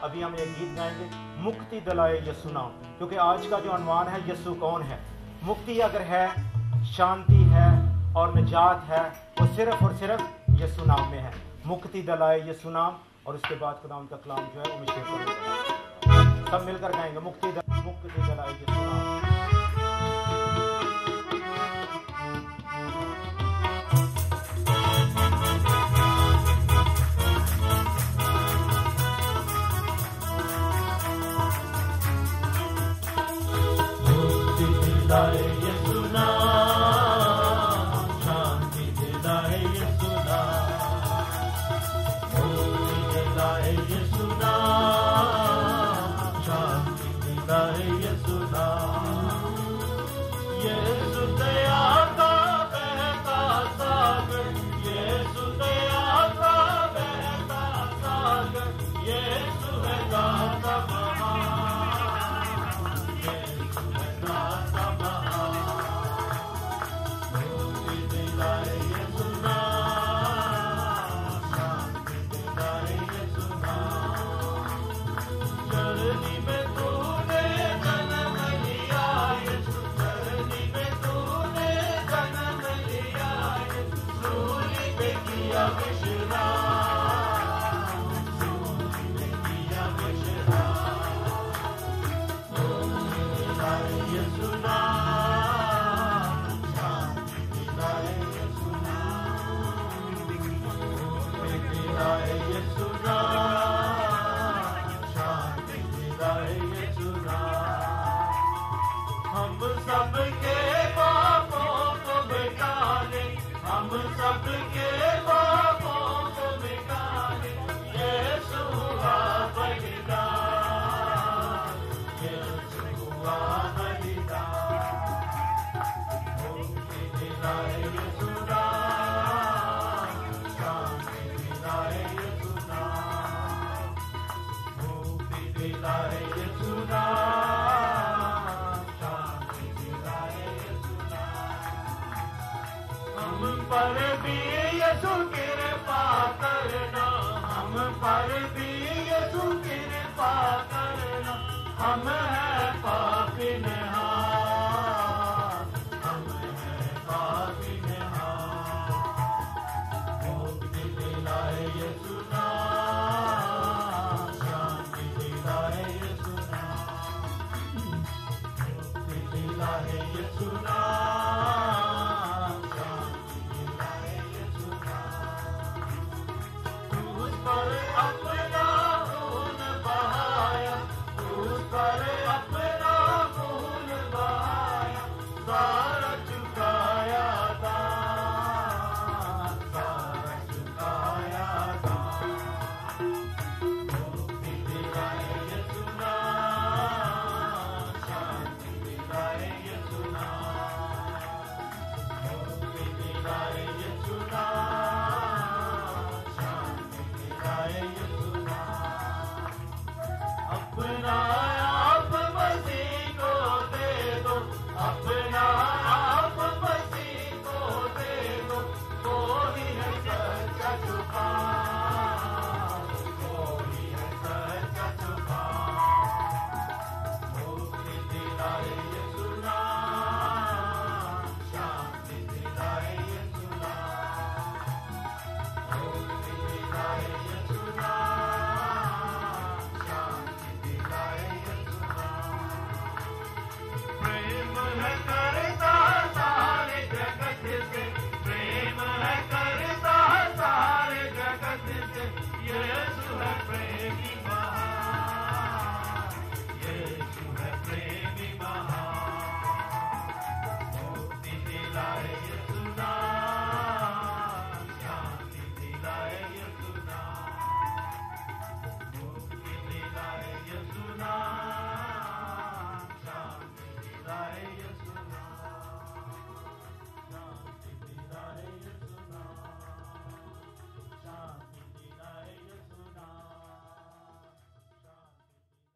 अभी हम एक गीत गाएंगे, मुक्ति दिलाए यीशु नाम, क्योंकि आज का जो अनवान है यीशु कौन है। मुक्ति अगर है, शांति है और निजात है, वो सिर्फ और सिर्फ यीशु नाम में है। मुक्ति दिलाए यीशु नाम, और उसके बाद खुदावंद का कलाम जो है वो मैं शेयर करूंगा। सब मिलकर गाएंगे, मुक्ति दिलाए यीशु नाम। यीशु नाम, शांति दिलाए यीशु नाम, मुक्ति दिलाए यीशु नाम, शांति दिलाए यीशु नाम। यीशु दया का बहता सागर, यीशु दया का बहता सागर, यीशु है दाता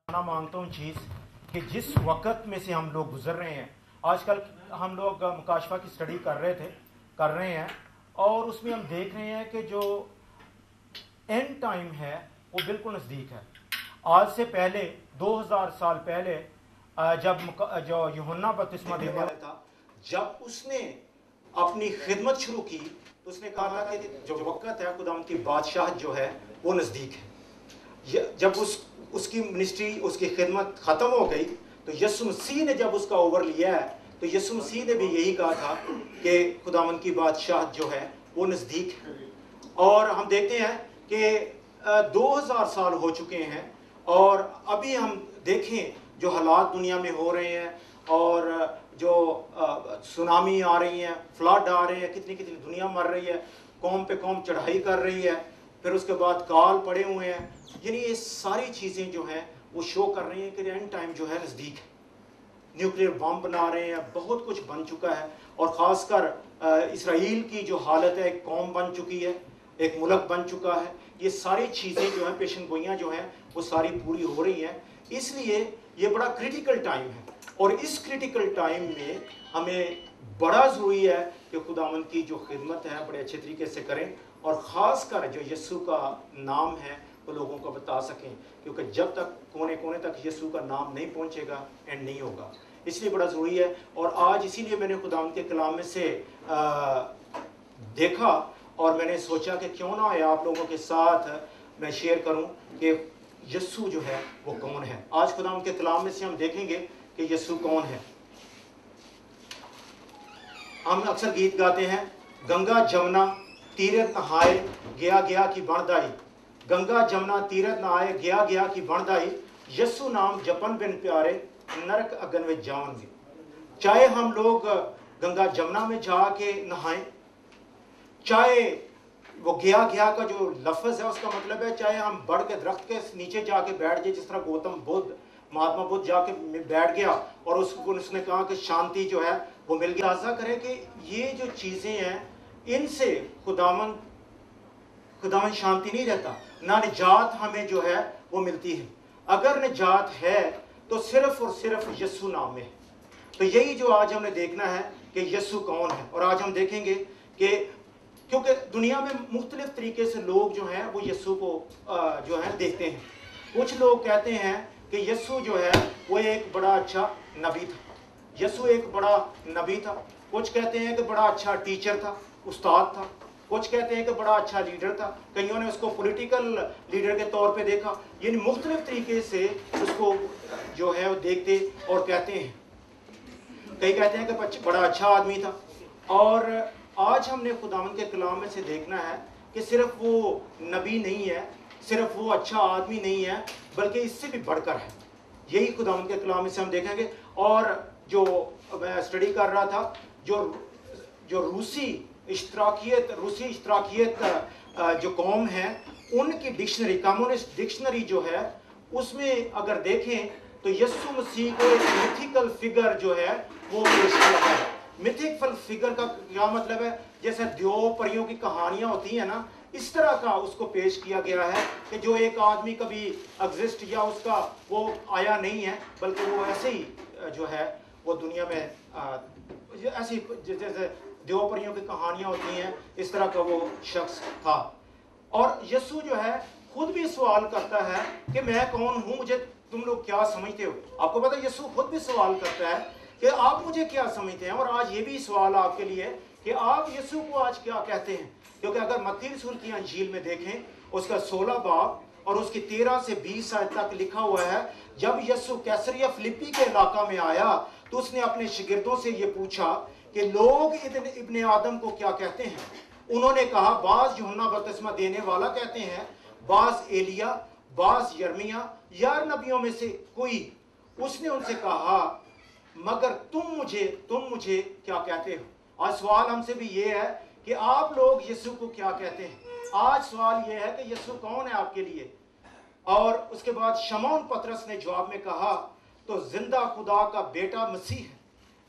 मांगता हूँ चीज कि जिस वक्त में से हम लोग गुजर रहे हैं, आजकल हम लोग मुकाशफा की स्टडी कर रहे हैं और उसमें हम देख रहे हैं कि जो एंड टाइम है वो बिल्कुल नजदीक है। आज से पहले 2000 साल पहले जब जो यूहन्ना बपतिस्मा देने वाला था, जब उसने अपनी खिदमत शुरू की तो उसने कहा था कि जो वक्त है खुदा की बादशाह जो है वो नज़दीक है। जब उसकी मिनिस्ट्री, उसकी खिदमत ख़त्म हो गई तो यीशु मसीह ने जब उसका ओवर लिया है तो यीशु मसीह ने भी यही कहा था कि खुदावंद की बादशाह जो है वो नज़दीक है। और हम देखते हैं कि 2000 साल हो चुके हैं और अभी हम देखें जो हालात दुनिया में हो रहे हैं और जो सुनामी आ रही है, फ्लड आ रहे हैं, कितनी कितनी दुनिया मर रही है, कौम पे कौम चढ़ाई कर रही है, फिर उसके बाद काल पड़े हुए हैं, यानी ये सारी चीज़ें जो हैं वो शो कर रही हैं कि एंड टाइम जो है नज़दीक है। न्यूक्लियर बम बना रहे हैं, बहुत कुछ बन चुका है और ख़ासकर इसराइल की जो हालत है, एक कौम बन चुकी है, एक मुल्क बन चुका है। ये सारी चीज़ें जो हैं, पेशन गोइयाँ जो हैं वो सारी पूरी हो रही हैं। इसलिए ये बड़ा क्रिटिकल टाइम है और इस क्रिटिकल टाइम में हमें बड़ा ज़रूरी है कि खुदावंद की जो खिदमत है बड़े अच्छे तरीके से करें और ख़ासकर जो यीशु का नाम है वो लोगों को बता सकें, क्योंकि जब तक कोने कोने तक यीशु का नाम नहीं पहुंचेगा एंड नहीं होगा। इसलिए बड़ा ज़रूरी है। और आज इसीलिए मैंने खुदावंद के कलाम में से देखा और मैंने सोचा कि क्यों ना है आप लोगों के साथ मैं शेयर करूं कि यीशु जो है वो कौन है। आज खुदावंद के कलाम में से हम देखेंगे कि यीशु कौन है। हम अक्सर गीत गाते हैं, गंगा जमुना तीरथ नहाए गया गया की बणदाई, गंगा जमुना तीरथ नहाए गया गया की बणदाई, यीशु नाम जपन बिन प्यारे नरक अगन में जाओगे। चाहे हम लोग गंगा जमुना में जाके नहाएं, चाहे वो गया गया का जो लफ्ज़ है उसका मतलब है चाहे हम बड़ के दरख्त के नीचे जाके बैठ जाए, जिस तरह गौतम बुद्ध, महात्मा बुद्ध जाके बैठ गया और उसने कहा कि शांति जो है वो मिल गया। आशा करें कि ये जो चीज़ें हैं इनसे खुदावंद शांति नहीं रहता, ना निजात हमें जो है वो मिलती है। अगर निजात है तो सिर्फ और सिर्फ यीशु नाम में है। तो यही जो आज हमने देखना है कि यीशु कौन है। और आज हम देखेंगे कि क्योंकि दुनिया में मुख्तलिफ तरीके से लोग जो हैं वो यीशु को जो है देखते हैं। कुछ लोग कहते हैं कि यीशु जो है वो एक बड़ा अच्छा नबी था, यीशु एक बड़ा नबी था। कुछ कहते हैं कि बड़ा अच्छा टीचर था, उस्ताद था। कुछ कहते हैं कि बड़ा अच्छा लीडर था, कईयों ने उसको पॉलिटिकल लीडर के तौर पे देखा। यानी मुख्तलिफ तरीके से उसको जो है वो देखते और कहते हैं। कई कहते हैं कि बड़ा अच्छा आदमी था। और आज हमने खुदावंद के कलाम में से देखना है कि सिर्फ वो नबी नहीं है, सिर्फ वो अच्छा आदमी नहीं है, बल्कि इससे भी बढ़कर है। यही खुदावंद के कलाम में से हम देखेंगे। और जो मैं स्टडी कर रहा था, जो रूसी इश्तराकियत जो कौम है उनकी डिक्शनरी, कम्युनिस्ट डिक्शनरी जो है उसमें अगर देखें तो यीशु मसीह को एक मिथिकल फिगर जो है वो पेश किया गया है। मिथिकल फिगर का क्या मतलब है? जैसे देव परियों की कहानियां होती हैं ना, इस तरह का उसको पेश किया गया है कि जो एक आदमी कभी एग्जिस्ट या उसका वो आया नहीं है, बल्कि वो ऐसे ही जो है वो दुनिया में ऐसी जैसे देव परियों की कहानियां होती हैं, इस तरह का वो शख्स था। और यीशु जो है खुद भी सवाल करता है कि मैं कौन हूं, मुझे तुम लोग क्या समझते हो। आपको पता है यीशु खुद भी सवाल करता है कि आप मुझे क्या समझते हैं। और आज ये भी सवाल आपके लिए कि आप यीशु को आज क्या कहते हैं। क्योंकि अगर मत्ती रसूल की अंजील में देखें उसका 16 बाब और उसकी 13 से 20 आयत तक लिखा हुआ है, जब यीशु कैसरिया फिलिप्पी के इलाका में आया तो उसने अपने शागिर्दों से ये पूछा कि लोग इब्ने आदम को क्या कहते हैं। उन्होंने कहा, बाज यूहन्ना बपतिस्मा देने वाला कहते हैं, बाज एलिया, बाज यर्मिया या नबियों में से कोई। उसने उनसे कहा, मगर तुम मुझे क्या कहते हो। आज सवाल हमसे भी ये है कि आप लोग यीशु को क्या कहते हैं। आज सवाल ये है कि यीशु कौन है आपके लिए। और उसके बाद शमौन पतरस ने जवाब में कहा, तो जिंदा खुदा का बेटा मसीह है।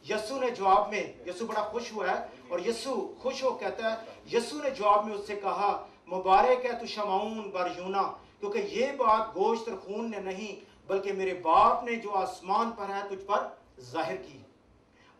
यीशु ने जवाब में, यीशु बड़ा खुश हुआ है और यीशु खुश हो कहता है, यीशु ने जवाब में उससे कहा, मुबारक है तू शमौन बरयूना, क्योंकि ये बात गोश्त और खून ने नहीं बल्कि मेरे बाप ने जो आसमान पर है तुझ पर जाहिर की।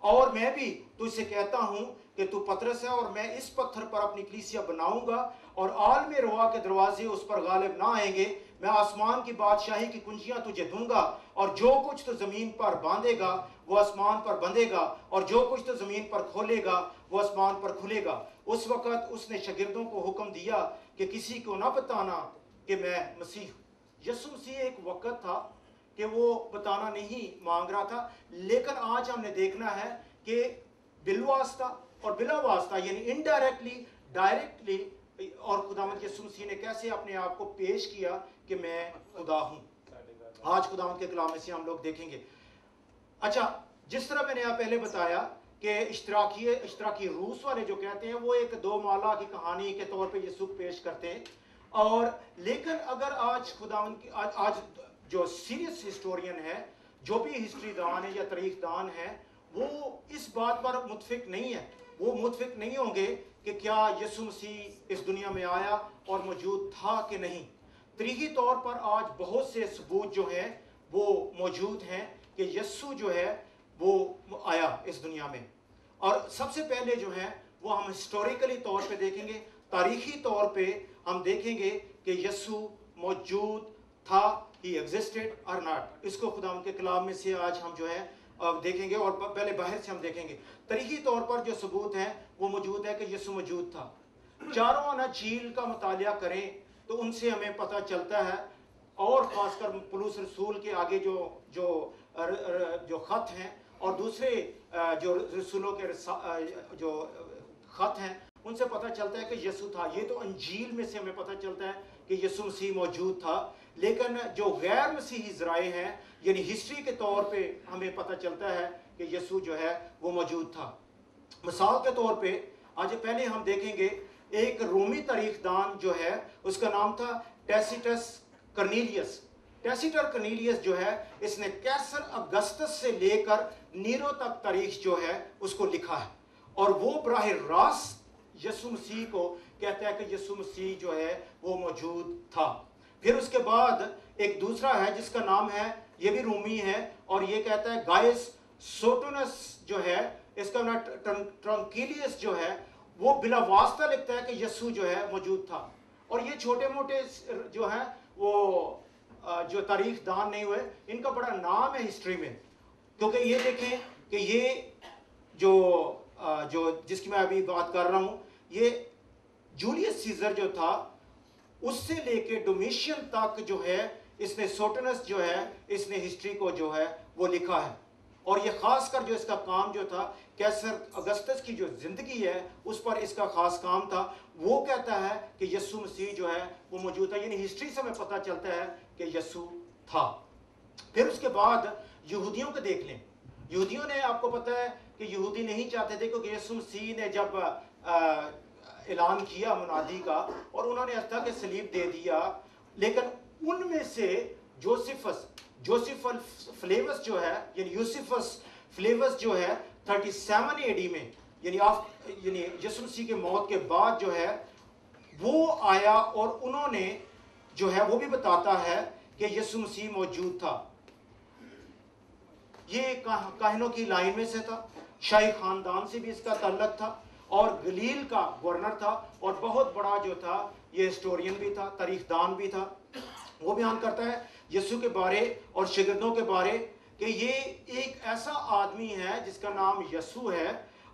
और मैं भी तुझसे कहता हूं कि तू पतरस है और मैं इस पत्थर पर अपनी कलीसिया बनाऊंगा और आलम रोआ के दरवाजे उस पर गालिब ना आएंगे। मैं आसमान की बादशाही की कुंजियां तुझे दूंगा और जो कुछ तो जमीन पर बांधेगा वो आसमान पर बंधेगा और जो कुछ तो जमीन पर खोलेगा वो आसमान पर खुलेगा। उस वक्त उसने शागिर्दों को हुक्म दिया कि किसी को ना बताना कि मैं मसीह हूं। यीशु मसीह एक वक्त था कि वो बताना नहीं मांग रहा था, लेकिन आज हमने देखना है कि बिलवास्ता और बिला वास्ता यानी इनडायरेक्टली, डायरेक्टली और खुदावंद यीशु मसीह ने कैसे अपने आप को पेश किया कि मैं खुदा हूं। आज खुदावंद के कलाम में से हम लोग देखेंगे। अच्छा, जिस तरह मैंने आप पहले बताया कि इश्तराकी रूस वाले जो कहते हैं वो एक दो माला की कहानी के तौर पे यीशु पेश करते हैं, और लेकिन अगर आज खुदावंद की आज जो सीरियस हिस्टोरियन है, जो भी हिस्ट्री दान है या तारीख दान है, वो इस बात पर मुतफिक नहीं है। वो मुतफिक नहीं होंगे कि क्या यीशु मसीह इस दुनिया में आया और मौजूद था कि नहीं। तरीकी तौर पर आज बहुत से सबूत जो हैं वो मौजूद हैं कि यीशु जो है वो आया इस दुनिया में। और सबसे पहले जो है वो हम हिस्टोरिकली तौर पे देखेंगे, तारीखी तौर पे हम देखेंगे कि यीशु मौजूद था, ही एग्जिस्टेड और नॉट। इसको खुदा के कलाम में से आज हम जो है देखेंगे, और पहले बाहर से हम देखेंगे। तरीकी तौर पर जो सबूत हैं वो मौजूद है कि यीशु मौजूद था। चारों आना झील का मुतालिया करें तो उनसे हमें पता चलता है, और खासकर पुलूस रसूल के आगे जो खत हैं और दूसरे जो रसूलों के जो खत हैं उनसे पता चलता है कि यीशु था। ये तो अंजील में से हमें पता चलता है कि यीशु मसीह मौजूद था, लेकिन जो गैर मसीही ज़राए हैं यानी हिस्ट्री के तौर पे हमें पता चलता है कि यीशु जो है वो मौजूद था। मिसाल के तौर पे आज पहले हम देखेंगे एक रोमी तारीखदान जो है उसका नाम था टैसिटस कर्नेलियस। टैसिटर कर्नेलियस जो है इसने कैसर अगस्तस से लेकर नीरो तक तारीख जो है उसको लिखा है, और वो बराह रास्त यीशु मसीह को कहता है कि यीशु मसीह जो है वो मौजूद था। फिर उसके बाद एक दूसरा है जिसका नाम है, ये भी रूमी है, और ये कहता है गायस सोटोनस जो है, इसका नाम ट्रंकिलियस जो है वो बिला वास्ता लिखता है कि यीशु जो है मौजूद था। और ये छोटे मोटे जो है वो जो तारीख दान नहीं हुए, इनका बड़ा नाम है हिस्ट्री में, क्योंकि ये देखें कि ये जो जिसकी मैं अभी बात कर रहा हूँ, ये जूलियस सीजर जो था उससे लेके डोमिशियन तक जो है इसने सोटनस जो है इसने हिस्ट्री को जो है वो लिखा है। और ये खासकर जो इसका काम जो था कैसर अगस्तस की जो जिंदगी है उस पर इसका खास काम था। वो कहता है कि यीशु मसीह जो है वो मौजूद था, यानी हिस्ट्री से हमें पता चलता है कि यीशु था। फिर उसके बाद यहूदियों को देख लें। यहूदियों ने, आपको पता है कि यहूदी नहीं चाहते थे, क्योंकि यीशु मसीह ने जब ऐलान किया मुनादी का और उन्होंने अस्तः के सलीब दे दिया, लेकिन उनमें से जोसेफस फ्लेवस जो है यानी यूसिफस फ्लेवस जो है 37 एडी में यानी यीशु मसीह के मौत के बाद जो है वो आया, और उन्होंने जो है वो भी बताता है कि यीशु मसीह मौजूद था। ये काहिनों की लाइन में से था, शाही खानदान से भी इसका ताल्लुक था, और गलील का गवर्नर था, और बहुत बड़ा जो था ये हिस्टोरियन भी था, तारीखदान भी था। वो बयान करता है यीशु के बारे और शागिर्दों के बारे कि ये एक ऐसा आदमी है जिसका नाम यीशु है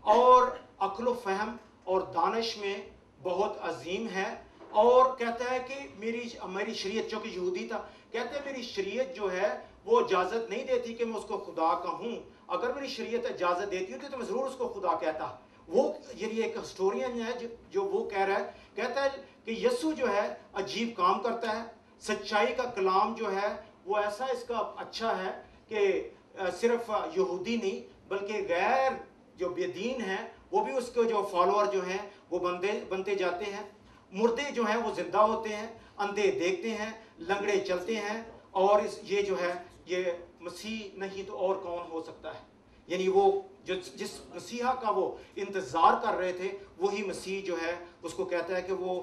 और अक्ल व फहम और दानिश में बहुत अजीम है। और कहता है कि मेरी शरीयत, जो कि यहूदी था, कहते हैं मेरी शरीयत जो है वो इजाज़त नहीं देती कि मैं उसको खुदा कहूँ। अगर मेरी शरीयत इजाज़त देती होती तो मैं ज़रूर उसको खुदा कहता। वो यानी एक हिस्टोरियन है जो वो कह रहा है, कहता है कि यीशु जो है अजीब काम करता है, सच्चाई का कलाम जो है वो ऐसा इसका अच्छा है कि सिर्फ यहूदी नहीं बल्कि गैर जो बेदीन हैं वो भी उसके जो फॉलोअर जो हैं वो बनते जाते हैं। मुर्दे जो हैं वो जिंदा होते हैं, अंधे देखते हैं, लंगड़े चलते हैं, और ये जो है ये मसीह नहीं तो और कौन हो सकता है। यानी वो जिस मसीहा का वो इंतज़ार कर रहे थे वही मसीह जो है उसको कहता है कि वो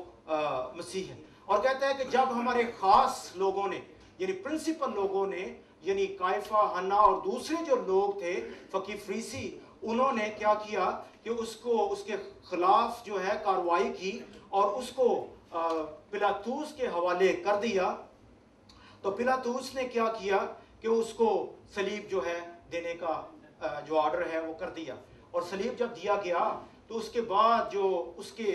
मसीह है। और कहता है कि जब हमारे ख़ास लोगों ने यानी प्रिंसिपल लोगों ने यानी कायफा, हन्ना और दूसरे जो लोग थे फ़की फरीसी, उन्होंने क्या किया कि उसको उसके खिलाफ जो है कार्रवाई की और उसको पिलातूस के हवाले कर दिया। तो पिलातूस ने क्या किया कि उसको सलीब जो है देने का जो ऑर्डर है वो कर दिया। और सलीब जब दिया गया तो उसके बाद जो उसके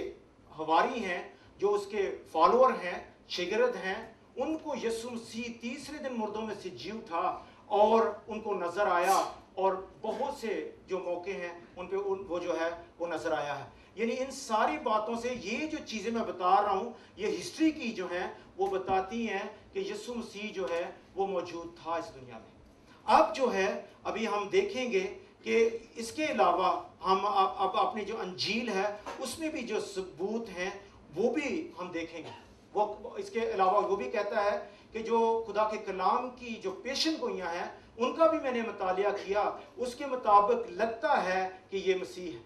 हवारी हैं, जो उसके फॉलोअर हैं, शिगिर्द हैं, उनको यीशु मसीह तीसरे दिन मुर्दों में से जी उठा और उनको नजर आया। और बहुत से जो मौके हैं उन पे वो जो है वो नजर आया है। यानी इन सारी बातों से ये जो चीजें मैं बता रहा हूं ये हिस्ट्री की जो है वो बताती हैं कि यीशु मसीह जो है वो मौजूद था इस दुनिया में। अब जो है अभी हम देखेंगे कि इसके अलावा हम अब अपनी जो अंजील है उसमें भी जो सबूत हैं वो भी हम देखेंगे। वो इसके अलावा वो भी कहता है कि जो खुदा के कलाम की जो पेशन गोइयां हैं उनका भी मैंने मुतालिया किया, उसके मुताबिक लगता है कि ये मसीह है।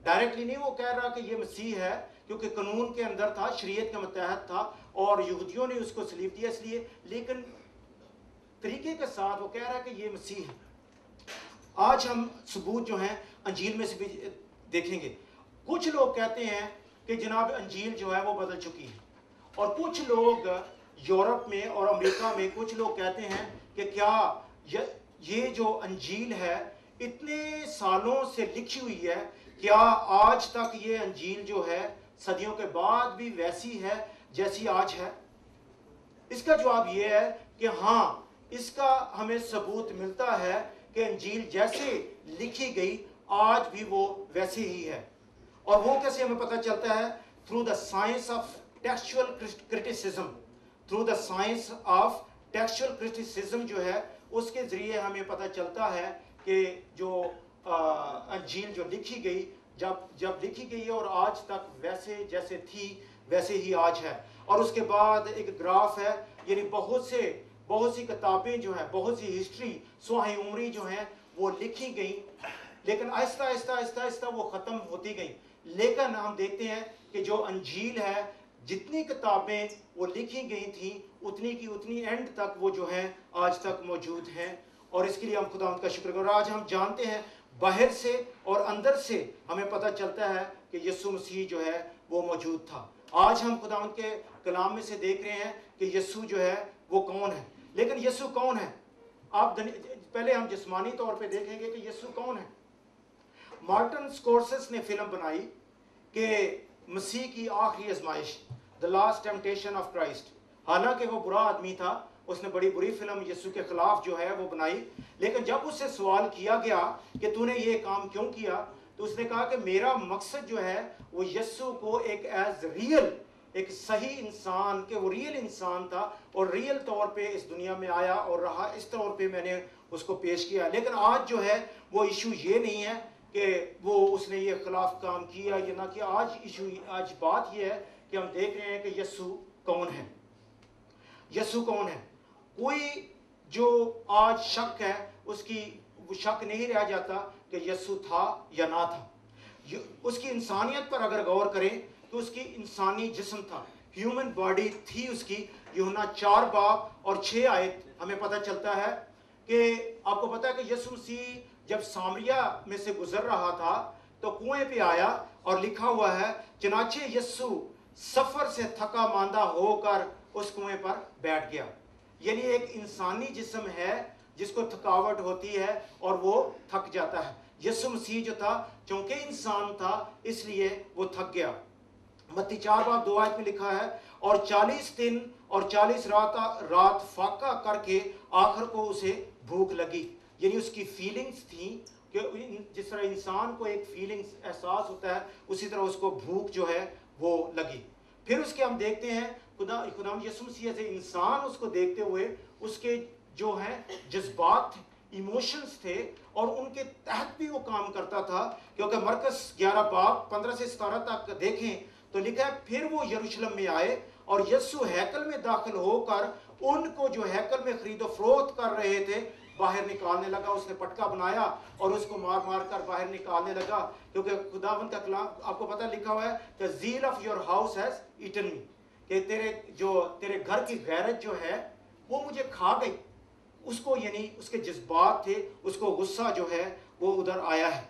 डायरेक्टली नहीं वो कह रहा कि ये मसीह है, क्योंकि कानून के अंदर था, शरीयत के मुतहत था और यहूदियों ने उसको सलीब दिया इसलिए, लेकिन तरीके के साथ वो कह रहा है कि ये मसीह है। आज हम सबूत जो हैं अंजील में से भी देखेंगे। कुछ लोग कहते हैं कि जनाब अंजील जो है वो बदल चुकी है, और कुछ लोग यूरोप में और अमेरिका में कुछ लोग कहते हैं कि क्या ये जो अंजील है इतने सालों से लिखी हुई है, क्या आज तक ये अंजील जो है सदियों के बाद भी वैसी है जैसी आज है? इसका जवाब ये है कि हाँ, इसका हमें सबूत मिलता है कि अंजील जैसे लिखी गई आज भी वो वैसे ही है। और वो कैसे हमें पता चलता है? Through the science of textual criticism. Through the science of textual criticism जो है उसके जरिए हमें पता चलता है कि जो अंजील जो लिखी गई जब लिखी गई है और आज तक वैसे जैसे थी वैसे ही आज है। और उसके बाद एक ग्राफ है, यानी बहुत सी किताबें जो हैं, बहुत सी हिस्ट्री स्वाही उमरी जो हैं वो लिखी गई, लेकिन आहिस्ता आहिस्ता वो ख़त्म होती गई। लेकिन हम देखते हैं कि जो अंजील है, जितनी किताबें वो लिखी गई थी उतनी की उतनी एंड तक वो जो है आज तक मौजूद हैं। और इसके लिए हम खुदा का शुक्र करें। आज हम जानते हैं बाहर से और अंदर से हमें पता चलता है कि यीशु मसीह जो है वो मौजूद था। आज हम खुदा के कलाम में से देख रहे हैं कि यीशु जो है वो कौन है। लेकिन यीशु कौन है? पहले हम जिस्मानी तौर पे देखेंगे कि यीशु कौन है। मार्टिन स्कोर्सेस ने फिल्म बनाई कि मसीह की आखिरी आजमाइश, the last temptation of Christ. हालांकि वो बुरा आदमी था, उसने बड़ी बुरी फिल्म यीशु के खिलाफ जो है वो बनाई, लेकिन जब उससे सवाल किया गया कि तूने ये काम क्यों किया, तो उसने कहा कि मेरा मकसद जो है वो यीशु को एक एज रियल, एक सही इंसान के, वो रियल इंसान था और रियल तौर पे इस दुनिया में आया और रहा, इस तौर पे मैंने उसको पेश किया। लेकिन आज जो है वो इशू ये नहीं है कि वो उसने ये खिलाफ काम किया या ना किया। आज बात ये है कि हम देख रहे हैं कि यीशु कौन है। यीशु कौन है? कोई जो आज शक है उसकी वो शक नहीं रह जाता कि यीशु था या ना था। उसकी इंसानियत पर अगर गौर करें तो उसकी इंसानी जिस्म था, ह्यूमन बॉडी थी उसकी। यूहन्ना 4 बाब और 6 आयत हमें पता चलता है कि आपको पता है कि यीशु मसीह जब सामरिया में से गुजर रहा था तो कुएं पे आया और लिखा हुआ है, चनाचे यीशु सफर से थका मांदा होकर उस कुएं पर बैठ गया। यानी एक इंसानी जिस्म है जिसको थकावट होती है और वो थक जाता है। यीशु मसीह जो था चूंकि इंसान था इसलिए वो थक गया। मत्ती 4 बाब 2 आयत में लिखा है, और 40 दिन और 40 रात फाका करके आखिर को उसे भूख लगी। यानी उसकी फीलिंग्स थी कि जिस तरह इंसान को एक फीलिंग्स एहसास होता है उसी तरह उसको भूख जो है वो लगी। फिर उसके हम देखते हैं खुदा यीशु मसीह से इंसान उसको देखते हुए उसके जो हैं जज्बात, इमोशंस थे और उनके तहत भी वो काम करता था। क्योंकि मरकस 11 बाब 15 से 17 तक देखें तो लिखा है, फिर वो यरूशलेम में आए और यीशु हैकल में दाखिल होकर उनको जो हैकल में खरीदो फरोख्त कर रहे थे बाहर निकालने लगा। उसने पटका बनाया और उसको मार मार कर बाहर निकालने लगा। क्योंकि खुदावंद का कलाम आपको पता लिखा हुआ है, the zeal of your house has eaten me, कि तेरे घर की गैरत जो है वो मुझे खा गई। उसको यानी उसके जज्बात थे, उसको गुस्सा जो है वो उधर आया है।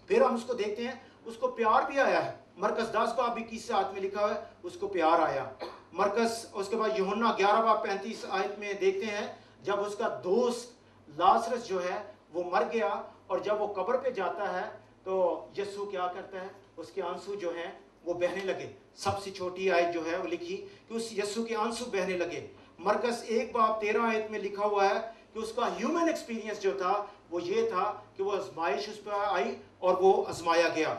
फिर हम उसको देखते हैं, उसको प्यार भी आया है। मरकस 10 बाब 21 आयत में लिखा हुआ है उसको प्यार आया। मरकस उसके बाद यूहन्ना 11 बाब 35 आयत में देखते हैं, जब उसका दोस्त लाजरस जो है वो मर गया और जब वो कब्र पे जाता है तो यीशु क्या करता है, उसके आंसू जो हैं वो बहने लगे। सबसे छोटी आयत जो है वो लिखी कि उस यीशु के आंसू बहने लगे। मरकस 1 बाब 13 आयत में लिखा हुआ है कि उसका ह्यूमन एक्सपीरियंस जो था वो ये था कि वो आजमाइश उस पर आई और वो आजमाया गया।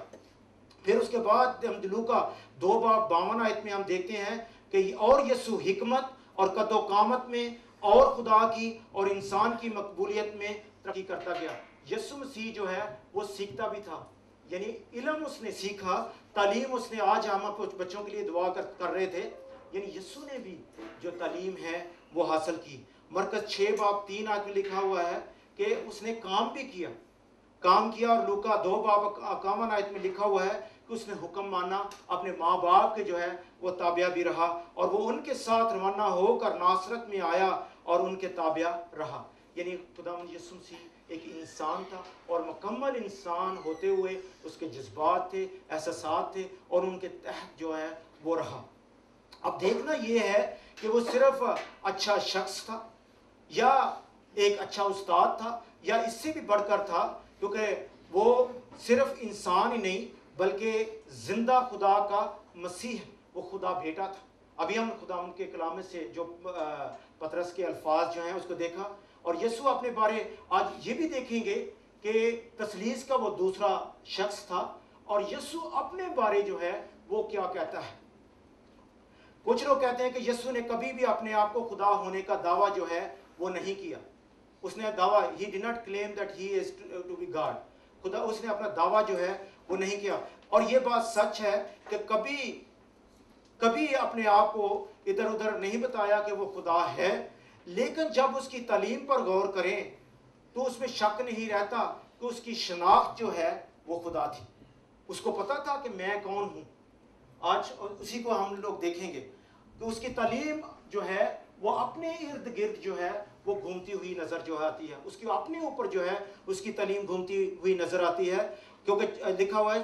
फिर उसके बाद हम लूका 2 बाब 52 आयत में हम देखते हैं कि और यीशु हिकमत और कद्दो कामत में और खुदा की और इंसान की मकबूलियत में तरक्की करता गया। यीशु मसीह जो है वो सीखता भी था, यानी इल्म उसने सीखा, तालीम उसने, आज हम कुछ बच्चों के लिए दुआ कर रहे थे, यानी यीशु ने भी जो तालीम है वो हासिल की। मरकस 6 बाब 3 आयत में लिखा हुआ है कि उसने काम भी किया, और लूका 2 बाब 51 आयत में लिखा हुआ है कि उसने हुक्म माना, अपने माँ बाप के जो है वो ताबिया भी रहा और वो उनके साथ रवाना होकर नासरत में आया और उनके ताबिया रहा। यानी खुदावंद यीशु मसीह एक इंसान था और मुकम्मल इंसान होते हुए उसके जज्बात थे, एहसासात थे और उनके तहत जो है वो रहा। अब देखना ये है कि वो सिर्फ अच्छा शख्स था या एक अच्छा उस्ताद था या इससे भी बढ़कर था, क्योंकि वो सिर्फ इंसान ही नहीं बल्कि जिंदा खुदा का मसीह, वो खुदा बेटा था। अभी हम खुदा उनके कलाम से जो पतरस के अल्फाज जो हैं उसको देखा और यीशु अपने बारे आज ये भी देखेंगे कि तसलीस का वो दूसरा शख्स था और यीशु अपने बारे जो है वो क्या कहता है। कुछ लोग कहते हैं कि यीशु ने कभी भी अपने आप को खुदा होने का दावा जो है वो नहीं किया। उसने दावा, he did not claim that he is to be God, खुदा उसने अपना दावा जो है वो नहीं किया। और ये बात सच है कि कभी अपने आप को इधर उधर नहीं बताया कि वो खुदा है, लेकिन जब उसकी तालीम पर गौर करें तो उसमें शक नहीं रहता कि उसकी शनाख्त जो है वो खुदा थी। उसको पता था कि मैं कौन हूँ। आज उसी को हम लोग देखेंगे कि उसकी तालीम जो है वो अपने इर्द गिर्द जो है वो घूमती हुई नजर जो आती है, उसके अपने ऊपर जो है उसकी तालीम घूमती हुई नजर आती है, क्योंकि लिखा हुआ है